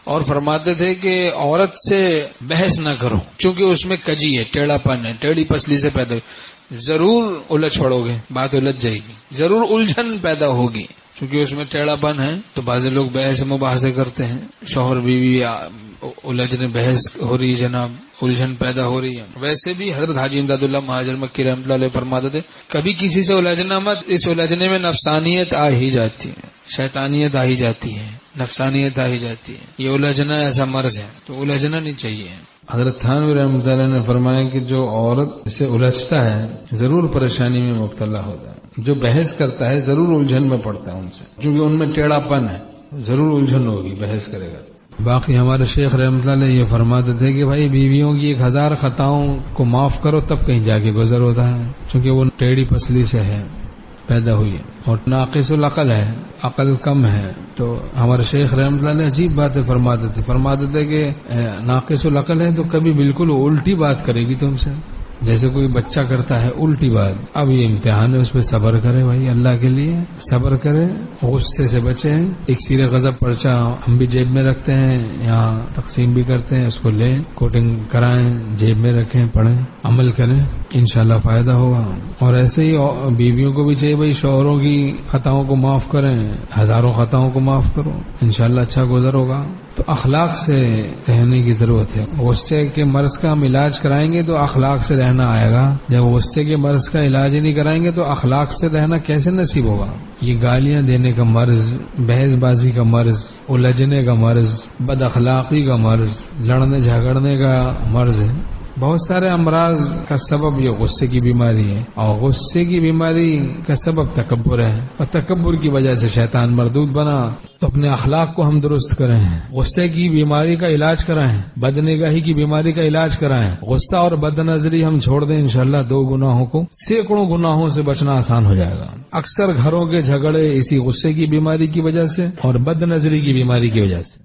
اور فرماتے تھے کہ عورت سے بحث نہ کرو، چونکہ اس میں کجی ہے، ٹیڑھا پن ہے، ٹیڑھی پسلی سے پیدا ضرور الجھ پڑو گے، بات الجھ جائے گی، ضرور الجھن پیدا ہوگی، چونکہ اس میں ٹیڑھا پن ہے۔ تو بعض لوگ بحث مباحثے کرتے ہیں، شوہر بیوی الجھنے بحث ہو رہی ہے، جناب الجھن پیدا ہو رہی ہے۔ ویسے بھی حضرت حاجی امداد اللہ مہاجر مکی رحمۃ اللہ علیہ فرماتے تھے کبھی کسی سے الجھنا مت، اس الجھنے میں نفسانیت آ ہی جاتی ہے، شیطانیت آ ہی جاتی ہے، نفسانیت آ ہی جاتی ہے، یہ الجھنا ایسا مرض ہے، تو الجھنا نہیں چاہیے۔ حضرت تھانوی رحمۃ اللہ نے فرمایا کہ جو عورت سے الجھتا ہے ضرور پریشانی میں مبتلا ہوتا ہے، جو بحث کرتا ہے ضرور الجھن میں پڑتا ہے ان سے، کیونکہ ان میں ٹیڑھا پن ہے، ضرور الجھن ہوگی بحث کرے گا۔ باقی ہمارے شیخ رحمۃ اللہ علیہ یہ فرماتے تھے کہ بھائی بیویوں کی 1000 خطاؤں کو معاف کرو تب کہیں جا کے گزر ہوتا ہے، چونکہ وہ ٹیڑھی پسلی سے ہے، پیدا ہوئی ہے، اور ناقص العقل ہے، عقل کم ہے۔ تو ہمارے شیخ رحمۃ اللہ علیہ عجیب باتیں فرماتے تھے کہ ناقص العقل ہے تو کبھی بالکل الٹی بات کرے گی تم سے، جیسے کوئی بچہ کرتا ہے الٹی بات۔ اب یہ امتحان ہے، اس پہ صبر کرے بھائی، اللہ کے لیے صبر کرے، غصے سے بچے۔ ایک سیر غضب پرچہ ہم بھی جیب میں رکھتے ہیں، یہاں تقسیم بھی کرتے ہیں، اس کو لیں، کوٹنگ کرائیں، جیب میں رکھیں، پڑھیں، عمل کریں، انشاءاللہ فائدہ ہوگا۔ اور ایسے ہی بیویوں کو بھی چاہیے بھائی شوہروں کی خطاؤں کو معاف کریں، ہزاروں خطاؤں کو معاف کرو، انشاءاللہ اچھا گزر ہوگا۔ تو اخلاق سے رہنے کی ضرورت ہے۔ غصے کے مرض کا ہم علاج کرائیں گے تو اخلاق سے رہنا آئے گا، جب غصے کے مرض کا علاج ہی نہیں کرائیں گے تو اخلاق سے رہنا کیسے نصیب ہوگا؟ یہ گالیاں دینے کا مرض، بحث بازی کا مرض، الجھنے کا مرض، بد اخلاقی کا مرض، لڑنے جھگڑنے کا مرض ہے۔ بہت سارے امراض کا سبب یہ غصے کی بیماری ہے، اور غصے کی بیماری کا سبب تکبر ہے، اور تکبر کی وجہ سے شیطان مردود بنا۔ تو اپنے اخلاق کو ہم درست کریں، غصے کی بیماری کا علاج کرائیں، بد نگاہی کی بیماری کا علاج کرائیں، غصہ اور بد نظری ہم چھوڑ دیں، انشاءاللہ 2 گناہوں کو سینکڑوں گناہوں سے بچنا آسان ہو جائے گا۔ اکثر گھروں کے جھگڑے اسی غصے کی بیماری کی وجہ سے اور بد نظری کی بیماری کی وجہ سے۔